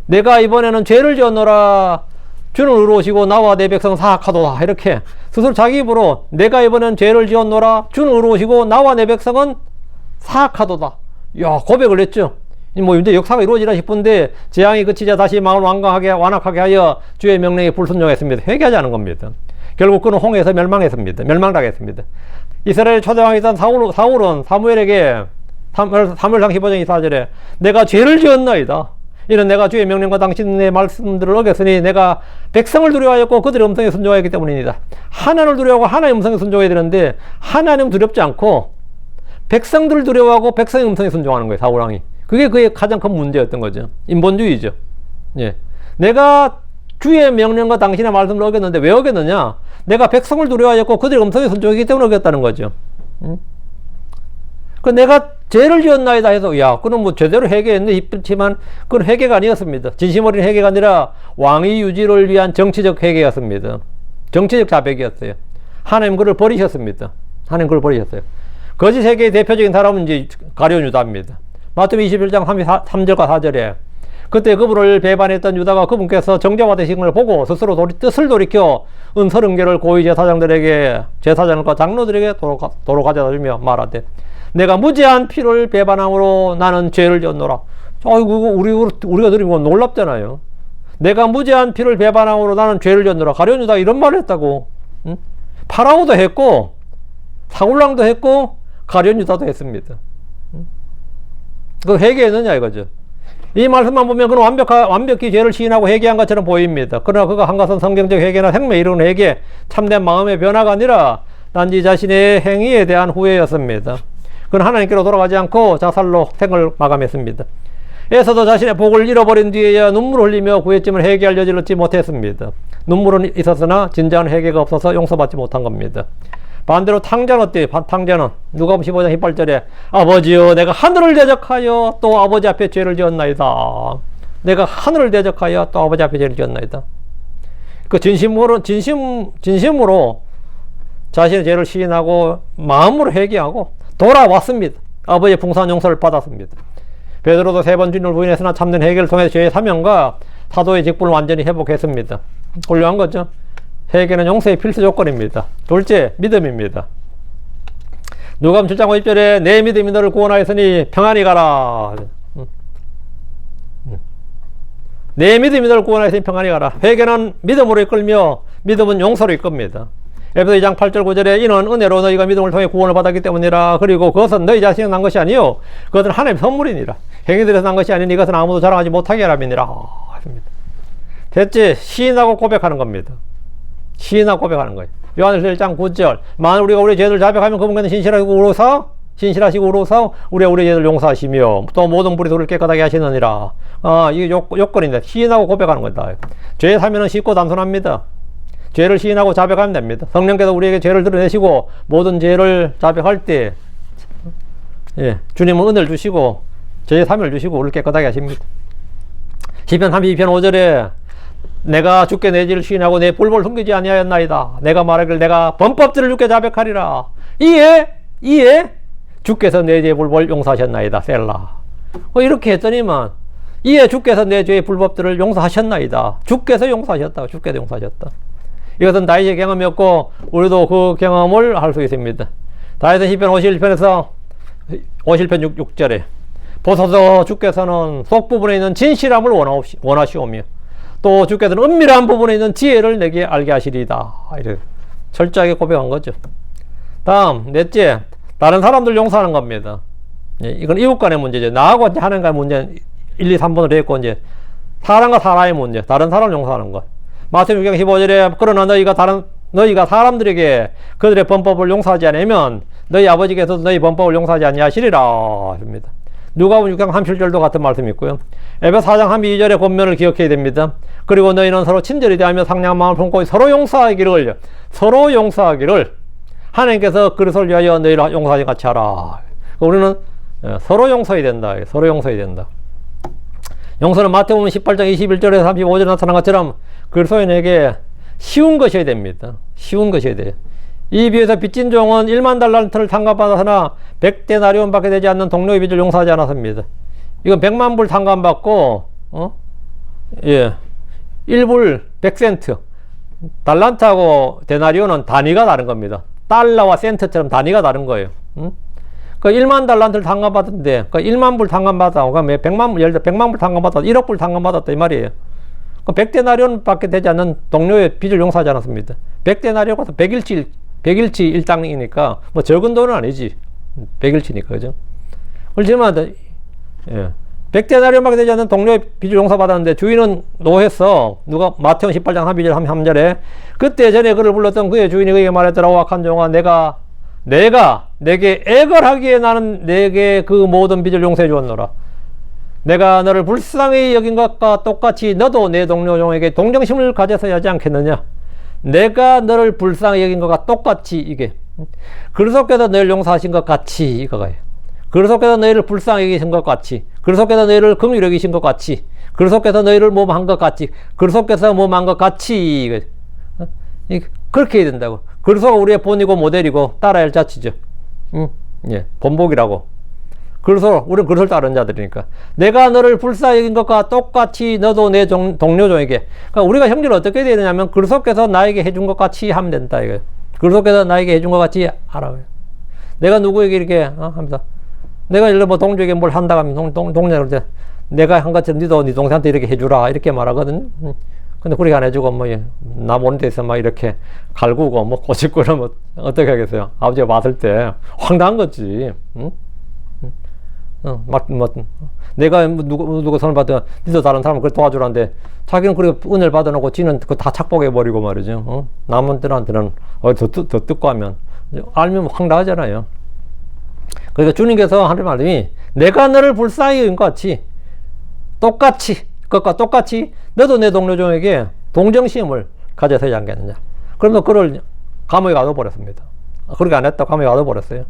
S1: 내가 이번에는 죄를 지었노라. 주는 의로우시고 나와 내 백성 사악하도다. 이렇게 스스로 자기 입으로 내가 이번엔 죄를 지었노라. 주는 의로우시고 나와 내 백성은 사악하도다. 야, 고백을 했죠. 뭐 이제 역사가 이루어지나 싶은데 재앙이 그치자 다시 마음을 완악하게 하여 주의 명령에 불순종했습니다. 회개하지 않은 겁니다. 결국 그는 홍해에서 멸망했습니다. 멸망당했습니다. 이스라엘 초대왕이던 사울은 사무엘에게 사무엘상 15장 24절에 내가 죄를 지었나이다. 이는 내가 주의 명령과 당신의 말씀들을 어겼으니 내가 백성을 두려워하였고 그들의 음성에 순종하였기 때문입니다. 하나님을 두려워하고 하나님의 음성에 순종해야 되는데 하나님 두렵지 않고 백성들을 두려워하고 백성의 음성에 순종하는 거예요. 사울왕이. 그게 그의 가장 큰 문제였던 거죠. 인본주의죠. 예. 내가 주의 명령과 당신의 말씀을 어겼는데 왜 어겼느냐? 내가 백성을 두려워하였고 그들의 음성에 순종했기 때문에 어겼다는 거죠. 그 내가 죄를 지었나이다 해서 야, 그럼 뭐 제대로 회개했네 있지만 그건 회개가 아니었습니다. 진심 어린 회개가 아니라 왕위 유지를 위한 정치적 회개였습니다. 정치적 자백이었어요. 하나님 그를 버리셨습니다. 하나님 그를 버리셨어요. 거짓 회개의 대표적인 사람은 이제 가룟 유다입니다. 마태복음 21장 3절과 4절에 그때 그분을 배반했던 유다가 그분께서 정죄와 되신 걸 보고 스스로 뜻을 돌이켜 은 30개를 고위 제사장과 장로들에게 도로 가져다 주며 말하되 내가 무죄한 피를 배반함으로 나는 죄를 지었노라. 아이고 우리가 들으면 놀랍잖아요. 내가 무죄한 피를 배반함으로 나는 죄를 지었노라. 가룟 유다가 이런 말을 했다고. 응? 파라오도 했고 사울왕도 했고 가룟 유다도 했습니다. 그 회개했느냐 이거죠. 이 말씀만 보면 그는 완벽히 죄를 시인하고 회개한 것처럼 보입니다. 그러나 그가 한 것은 성경적 회개나 생명에 이르는 회개, 참된 마음의 변화가 아니라 단지 자신의 행위에 대한 후회였습니다. 그는 하나님께로 돌아가지 않고 자살로 생을 마감했습니다. 에서도 자신의 복을 잃어버린 뒤에야 눈물을 흘리며 구했지만 회개할 여지를 얻지 못했습니다. 눈물은 있었으나 진정한 회개가 없어서 용서받지 못한 겁니다. 반대로 탕자는 어때요? 탕자는 누가복음 15장 18절에 아버지여 내가 하늘을 대적하여 또 아버지 앞에 죄를 지었나이다. 내가 하늘을 대적하여 또 아버지 앞에 죄를 지었나이다. 그 진심으로 자신의 죄를 시인하고 마음으로 회개하고 돌아왔습니다. 아버지의 풍성한 용서를 받았습니다. 베드로도 3번 주님을 부인했으나 참된 회개를 통해 죄의 사명과 사도의 직분을 완전히 회복했습니다. 훌륭한 거죠. 회개는 용서의 필수 조건입니다. 둘째, 믿음입니다. 누가복음 7장 50절에 내 믿음이 너를 구원하였으니 평안히 가라. 내 믿음이 너를 구원하였으니 평안히 가라. 회개는 믿음으로 이끌며 믿음은 용서로 이끕니다. 에베소 2장 8절 9절에 이는 은혜로 너희가 믿음을 통해 구원을 받았기 때문이라. 그리고 그것은 너희 자신이 난 것이 아니요 그것은 하나님의 선물이니라. 행위들에서 난 것이 아니니 이것은 아무도 자랑하지 못하게 하람이니라. 셋째, 시인하고 고백하는 겁니다. 시인하고 고백하는 거예요. 요한일서 1장 9절 만일 우리가 우리의 죄를 자백하면 그분께는 신실하시고 의로우사 우리의 죄를 용서하시며 또 모든 불의 도를 깨끗하게 하시느니라. 이게 요건인데 시인하고 고백하는 거다. 죄의 사면은 쉽고 단순합니다. 죄를 시인하고 자백하면 됩니다. 성령께서 우리에게 죄를 드러내시고 모든 죄를 자백할 때 주님은 은혜를 주시고 죄의 사면을 주시고 우리를 깨끗하게 하십니다. 시편 32편 5절에 내가 주께 내 죄를 시인하고 내 불법을 숨기지 아니하였나이다. 내가 말하기를 내가 범법들을 주께 자백하리라. 이에 주께서 내 죄의 불법을 용서하셨나이다. 셀라. 이렇게 했더니만 이에 주께서 내 죄의 불법들을 용서하셨나이다. 주께서 용서하셨다. 주께서 용서하셨다. 이것은 다윗의 경험이었고 우리도 그 경험을 할 수 있습니다. 다윗은 시편 51편에서 51편 6절에 보소서 주께서는 속부분에 있는 진실함을 원하시오며 또 주께서는 은밀한 부분에 있는 지혜를 내게 알게 하시리이다. 이렇게 철저하게 고백한 거죠. 다음 넷째, 다른 사람들 용서하는 겁니다. 이건 이웃 간의 문제죠. 나하고 하나님과의 문제는 1, 2, 3번으로 되어 있고 이제 사람과 사람의 문제, 다른 사람을 용서하는 것. 마태복음 6장 15절에 그러나 너희가 사람들에게 그들의 범법을 용서하지 않으면 너희 아버지께서도 너희 범법을 용서하지 아니하시리라. 합니다. 누가복음 6장 37절도 같은 말씀이 있고요. 에베소 4장 32절의 권면을 기억해야 됩니다. 그리고 너희는 서로 친절히 대하며 상냥한 마음을 품고 서로 용서하기를 하나님께서 그리스도를 위하여 너희를 용서하지 같이 하라. 우리는 서로 용서해야 된다. 서로 용서해야 된다. 용서는 마태복음 18장 21절에서 35절에 나타난 것처럼 그리스도인에게 쉬운 것이어야 됩니다. 쉬운 것이어야 돼요. 이 비유에서 빚진 종은 1만 달란트를 탕감받았으나 100데나리온 밖에 되지 않는 동료의 빚을 용서하지 않았습니다. 이건 100만 불 탕감받고, 1불 100센트. 달란트하고 데나리온은 단위가 다른 겁니다. 달러와 센트처럼 단위가 다른 거예요. 그 1만 달란트를 탕감받았는데, 그 1만 불 탕감받았다. 그러면 100만, 예를 들어 100만 불 탕감받았다. 1억 불 탕감받았다. 이 말이에요. 그 100데나리온 밖에 되지 않는 동료의 빚을 용서하지 않았습니다. 100데나리온 가서 100일치 일당이니까, 뭐 적은 돈은 아니지. 100일치니까, 그죠? 그렇지만, 100데나리온 밖에 되지 않는 동료의 빚을 용서받았는데, 주인은 노했어. 누가, 마태복음 18장 3절에, 그때 전에 그를 불렀던 그의 주인이 그에게 말했더라. 악한 종아, 내가 내게 애걸하기에 나는 내게 그 모든 빚을 용서해 주었노라. 내가 너를 불쌍히 여긴 것과 똑같이 너도 내 동료 종에게 동정심을 가져서야 하지 않겠느냐. 내가 너를 불쌍히 여긴 것과 똑같이 이게 그리스도께서 너를 용서하신 것 같이 이거가요. 그리스도께서 너희를 불쌍히 여기신 것 같이, 그리스도께서 너희를 긍휼히 여기신 것 같이, 그리스도께서 너희를 몸한 것 같이, 그리스도께서 몸한 것 같이 이거 그렇게 해야 된다고. 그리스도가 우리의 본이고 모델이고 따라야 할 자치죠. 본보기라고. 그래서 우리는 그리스도를 따르는 자들이니까. 내가 너를 불쌍히 여긴 것과 똑같이 너도 내 동료 종에게. 그러니까 우리가 형제를 어떻게 해야 되느냐면 그리스도께서 나에게 해준 것 같이 하면 된다 이거예요. 그리스도께서 나에게 해준 것 같이 하라고요. 내가 누구에게 이렇게 하면서 내가 예를 들어 뭐 동료에게 뭘 한다고 하면 동료를 이제 내가 한 것처럼 니도 니 동생한테 이렇게 해주라 이렇게 말하거든요. 근데 그렇게 안 해주고 뭐 나 모는 데서 막 이렇게 갈구고 뭐 꼬집고 그러면 어떻게 하겠어요? 아버지가 봤을 때 황당한 거지. 내가 누구 선을 받아 니도 다른 사람을 그렇게 도와주라는데 자기는 그렇게 은혜를 받아놓고 지는 그거 다 착복해버리고 말이죠. 남들한테는 더 듣고 하면 알면 황당하잖아요. 그러니까 주님께서 하는 말씀이 내가 너를 불쌍히 여긴 것 같이 똑같이 그것과 똑같이 너도 내 동료 종에게 동정심을 가져서야 하지 않겠느냐. 그러면서 그를 감옥에 가둬버렸습니다. 그렇게 안 했다고 감옥에 가둬버렸어요.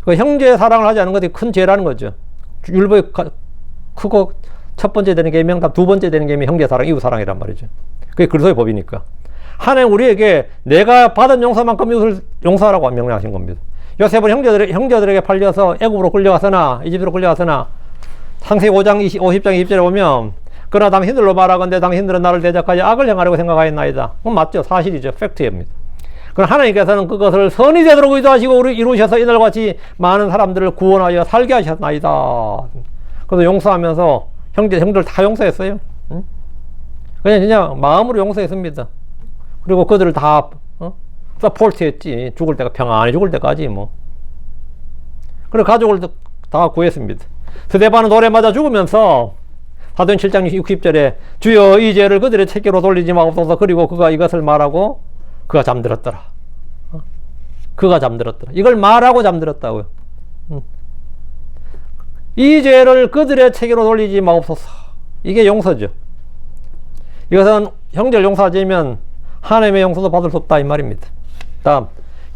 S1: 그 형제의 사랑을 하지 않는 것이 큰 죄라는 거죠. 율법이 크고 첫 번째 되는 계명, 두 번째 되는 계명이 형제 사랑, 이웃 사랑이란 말이죠. 그게 그리스도의 법이니까. 하나님 우리에게 내가 받은 용서만큼 이웃을 용서하라고 명령하신 겁니다. 요셉은 형제들에게 팔려서 애굽으로 끌려가서나 이집트로 끌려가서나 창세기 5장 50장 20절에 보면 그러나 당신들로 말하건대 당신들은 나를 대적하여 악을 행하려고 생각하였나이다. 그건 맞죠. 사실이죠. 팩트입니다. 그럼 하나님께서는 그것을 선이 되도록 의도하시고 우리 이루셔서 이날과 같이 많은 사람들을 구원하여 살게 하셨나이다. 그래서 용서하면서 형들 다 용서했어요. 그냥 진짜 마음으로 용서했습니다. 그리고 그들을 다 서포트했지. 죽을 때가 평안히 죽을 때까지 뭐. 그리고 가족을 다 구했습니다. 스데반은 돌에 맞아 죽으면서 사도행 7장 60절에 주여 이 죄를 그들의 책계로 돌리지 마옵소서. 그리고 그가 이것을 말하고 그가 잠들었더라. 그가 잠들었더라. 이걸 말하고 잠들었다고요. 이 죄를 그들의 책계로 돌리지 마옵소서. 이게 용서죠. 이것은 형제를 용서하자면 하나님의 용서도 받을 수 없다 이 말입니다. 다음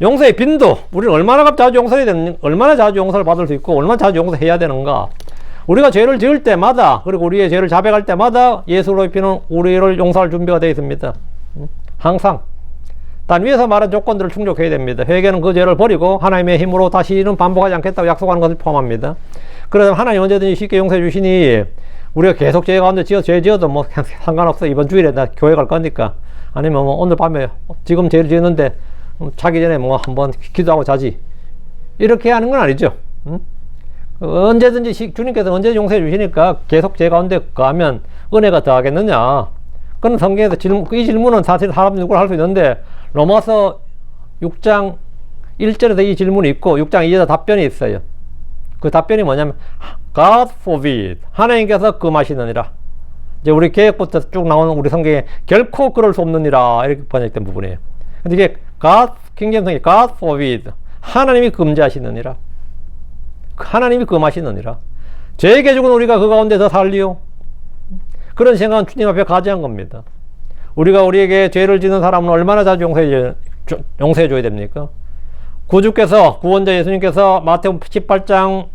S1: 용서의 빈도. 우리는 얼마나 자주 용서해야 되는, 얼마나 자주 용서를 받을 수 있고 얼마나 자주 용서해야 되는가. 우리가 죄를 지을 때마다 그리고 우리의 죄를 자백할 때마다 예수로 입히는 우리를 용서할 준비가 되어 있습니다. 항상. 단 위에서 말한 조건들을 충족해야 됩니다. 회개는 그 죄를 버리고 하나님의 힘으로 다시는 반복하지 않겠다고 약속하는 것을 포함합니다. 그래서 하나님 언제든지 쉽게 용서해 주시니 우리가 계속 죄 가운데 죄 지어도 뭐 상관없어. 이번 주일에 나 교회 갈 거니까. 아니면 뭐 오늘 밤에 지금 죄를 지었는데 자기 전에 뭐 한번 기도하고 자지. 이렇게 하는 건 아니죠. 언제든지 주님께서 언제 용서해 주시니까 계속 죄 가운데 가면 은혜가 더하겠느냐. 그건 성경에서 이 질문은 사실 사람들이 누구나 할 수 있는데 로마서 6장 1절에서 이 질문이 있고 6장 2절에 답변이 있어요. 그 답변이 뭐냐면 God forbid. 하나님께서 금하시느니라. 이제 우리 계획부터 쭉 나오는 우리 성경에 결코 그럴 수 없느니라 이렇게 번역된 부분이에요. 근데 이게 킹제임스성이 God forbid. 하나님이 금지하시느니라. 하나님이 금하시느니라. 죄에게 죽은 우리가 그 가운데서 살리요. 그런 생각은 주님 앞에 가지한 겁니다. 우리가 우리에게 죄를 짓는 사람은 얼마나 자주 용서해 줘야 됩니까? 구원자 예수님께서 마태복음 18장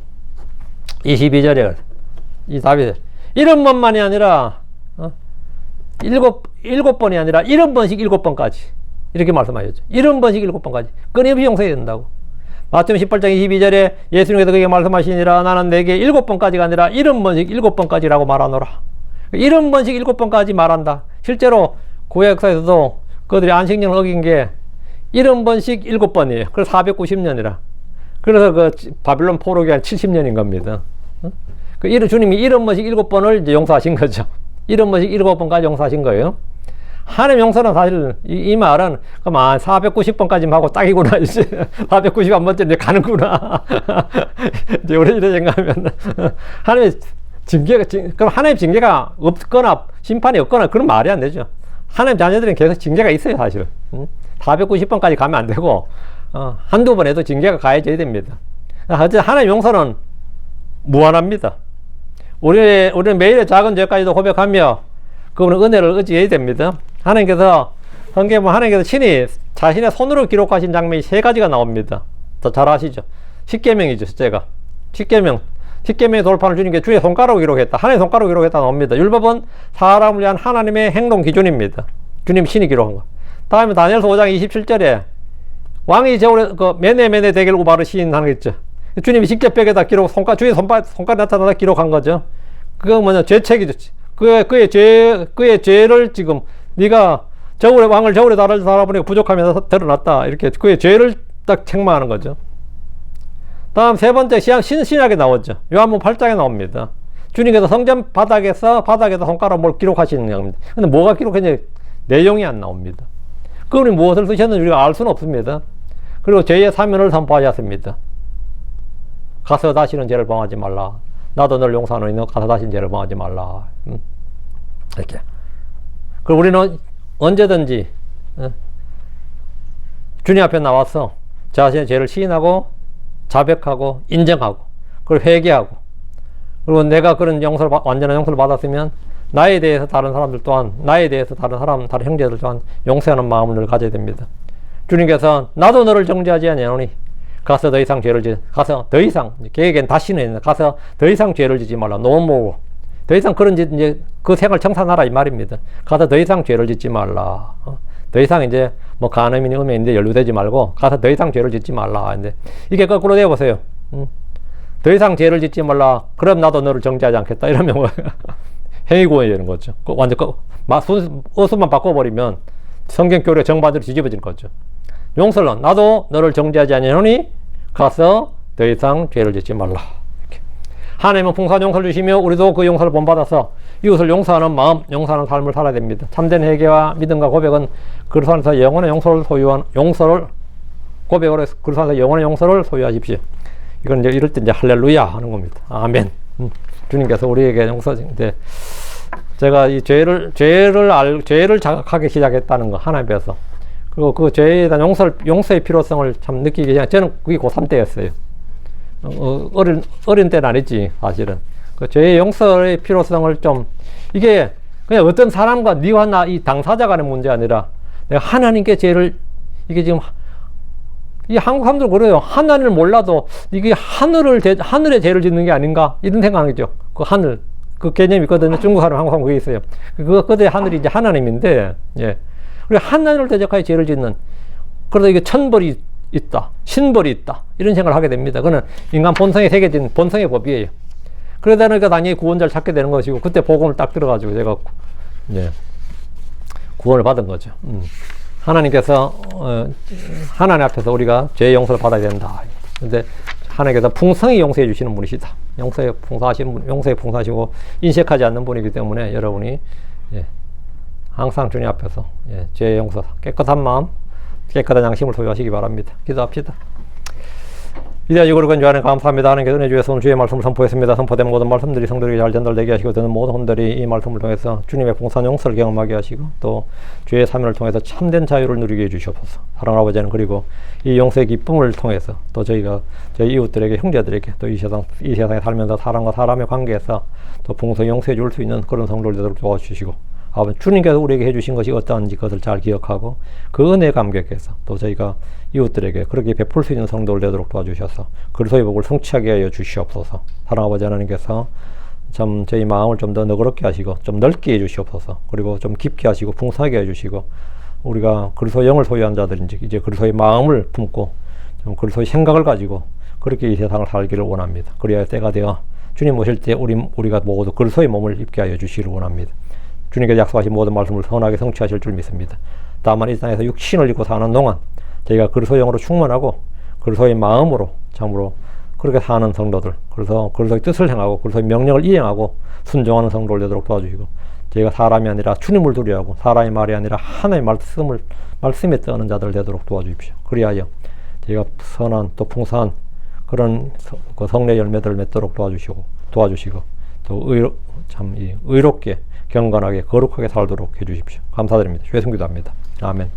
S1: 22절에 이 답이 이런 것만이 아니라 일곱 번이 아니라 70번씩 7번까지. 이렇게 말씀하셨죠. 70번씩 7번까지. 끊임없이 용서해야 된다고. 마태복음 18장 22절에 예수님께서 그게 말씀하시니라 나는 내게 7번까지가 아니라 70번씩 7번까지라고 말하노라. 70번씩 7번까지 말한다. 실제로 구약사에서도 그들이 안식년을 어긴 게 70번씩 7번이에요. 그래서 490년이라. 그래서 그 바빌론 포로기 한 70년인 겁니다. 그 주님이 70번씩 7번을 이제 용서하신 거죠. 70번씩 7번까지 용서하신 거예요. 하나님 용서는 사실 이 말은 그만 490번까지만 하고 딱이구나. 이제 491번째 이제 가는구나. 이제 우리 이렇게 생각하면 하나님의 그럼 하나님 징계가 없거나 심판이 없거나 그런 말이 안 되죠. 하나님 자녀들은 계속 징계가 있어요, 사실. 490번까지 가면 안 되고 한두 번 해도 징계가 가해져야 됩니다. 어쨌든 하나님 용서는 무한합니다. 우리는 매일의 작은 죄까지도 고백하며 그분은 은혜를 의지해야 됩니다. 하나님께서 성경에 보면 하나님께서 친히 자신의 손으로 기록하신 장면이 3가지가 나옵니다. 더 잘 아시죠? 십계명이죠, 첫째가. 십계명의 돌판을 주님께 주의 손가락으로 기록했다. 하나님의 손가락으로 기록했다 나옵니다. 율법은 사람을 위한 하나님의 행동 기준입니다. 주님 친히 기록한 거. 다음에 다니엘서 5장 27절에 왕이 저울에 메네 대결고 바로 시인하는 거 있죠. 주님이 직접 벽에다 주의 손가락 나타나다 기록한 거죠. 그거 뭐냐, 죄책이죠. 그의 죄를 지금 네가 왕을 저울에 달아보니까 부족하면서 드러났다. 이렇게 그의 죄를 딱 책망하는 거죠. 다음 3번째 신약에 나오죠. 요한복음 8장에 나옵니다. 주님께서 성전 바닥에다 손가락 뭘 기록하시는 겁니다. 근데 뭐가 기록했냐? 내용이 안 나옵니다. 그분이 무엇을 쓰셨는지 우리가 알 수는 없습니다. 그리고 죄의 사면을 선포하셨습니다. 가서 다시는 죄를 범하지 말라. 나도 널 용서하노니 너 가서 다시는 죄를 범하지 말라. 이렇게. 그리고 우리는 언제든지 주님 앞에 나와서 자신의 죄를 시인하고 자백하고 인정하고 그리고 회개하고 그리고 내가 그런 완전한 용서를 받았으면 나에 대해서 다른 사람들 또한 나에 대해서 다른 형제들 또한 용서하는 마음을 늘 가져야 됩니다. 주님께서 나도 너를 정죄하지 아니하노니 가서 더 이상 계획엔 다시는 가서 더 이상 죄를 짓지 말라. 너무 더 이상 이제 그 생활 청산하라 이 말입니다. 가서 더 이상 죄를 짓지 말라. 더 이상 이제 뭐 간음이니 음행인데 연루되지 말고 가서 더 이상 죄를 짓지 말라. 근데 이게 거꾸로 되어 보세요. 더 이상 죄를 짓지 말라. 그럼 나도 너를 정죄하지 않겠다. 이러면 행위구원이 되는 거죠. 완전 어수만 바꿔버리면 성경 교리가 정반대로 뒤집어지는 거죠. 용서는 나도 너를 정죄하지 아니하노니 가서 더 이상 죄를 짓지 말라. 이렇게. 하나님은 풍성한 용서를 주시며 우리도 그 용서를 본받아서 이웃을 용서하는 마음, 용서하는 삶을 살아야 됩니다. 참된 회개와 믿음과 고백은 그리스도 안에서 영원의 고백으로 그리스도 안에서 영원의 용서를 소유하십시오. 이건 이제 이럴 때 이제 할렐루야 하는 겁니다. 아멘. 주님께서 우리에게 용서인데 제가 이 죄를 자각하기 시작했다는 거 하나님께서. 그리고 그 죄에 대한 용서의 필요성을 참 느끼기 시작. 저는 그게 고3 때였어요. 어린 때는 아니지, 사실은. 그 죄의 용서의 필요성을 이게 그냥 어떤 사람과 니와 나 이 당사자 간의 문제 아니라 내가 하나님께 이게 지금 이 한국 사람들 그래요. 하나님을 몰라도 이게 하늘에 죄를 짓는 게 아닌가 이런 생각하죠. 그 하늘 그 개념이 있거든요. 중국 사람, 한국 사람 그게 있어요. 그것의 하늘이 이제 하나님인데, 예. 우리 하나님을 대적하여 죄를 짓는, 그러다 이게 천벌이 있다, 신벌이 있다 이런 생각을 하게 됩니다. 그거는 인간 본성에 새겨진 본성의 법이에요. 그러다 보니까 당연히 구원자를 찾게 되는 것이고 그때 복음을 딱 들어가지고 제가 예, 구원을 받은 거죠. 하나님께서 하나님 앞에서 우리가 죄의 용서를 받아야 된다. 근데 하나님께서 풍성히 용서해 주시는 분이시다. 용서에 풍성하시고 인색하지 않는 분이기 때문에 여러분이 예, 항상 주님 앞에서 예, 죄의 용서, 깨끗한 마음, 깨끗한 양심을 소유하시기 바랍니다. 기도합시다. 위대하시고 거룩한 주 하나님 감사합니다. 하나님께서 은혜 주셔서 주의 말씀을 선포했습니다. 선포된 모든 말씀들이 성도에게 잘 전달되게 하시고 듣는 모든 분들이 이 말씀을 통해서 주님의 풍성한 용서를 경험하게 하시고 또 주의 사명을 통해서 참된 자유를 누리게 해주시옵소서. 사랑하는 아버지는 그리고 이 용서의 기쁨을 통해서 또 저희 이웃들에게 형제들에게 또 이 세상에 살면서 사람과 사람의 관계에서 또 풍성히 용서해 줄 수 있는 그런 성도를 되도록 도와주시고 아버지 주님께서 우리에게 해주신 것이 어떠한지 그것을 잘 기억하고 그 은혜에 감격해서 또 저희가 이웃들에게 그렇게 베풀 수 있는 성도를 되도록 도와주셔서 그리스도의 복을 성취하게 하여 주시옵소서. 사랑하는 아버지 하나님께서 참 저희 마음을 좀 더 너그럽게 하시고 좀 넓게 해주시옵소서. 그리고 좀 깊게 하시고 풍성하게 해주시고, 우리가 그리스도의 영을 소유한 자들인지 이제 그리스도의 마음을 품고 좀 그리스도의 생각을 가지고 그렇게 이 세상을 살기를 원합니다. 그리하여 때가 되어 주님 오실 때 우리가 모두 그리스도의 몸을 입게 하여 주시기를 원합니다. 주님께서 약속하신 모든 말씀을 선하게 성취하실 줄 믿습니다. 다만 이 땅에서 육신을 입고 사는 동안 저희가 그리스도의 영으로 충만하고 그리스도의 마음으로 참으로 그렇게 사는 성도들, 그래서 그리스도의 뜻을 행하고 그리스도의 명령을 이행하고 순종하는 성도를 되도록 도와주시고, 저희가 사람이 아니라 주님을 두려워하고 사람의 말이 아니라 하나님의 말씀에 떠는 자들 되도록 도와주십시오. 그리하여 저희가 선한 또 풍성한 그런 그 성례 열매들을 맺도록 도와주시고 또 의롭게 경건하게 거룩하게 살도록 해주십시오. 감사드립니다. 주의 성기도합니다. 아멘.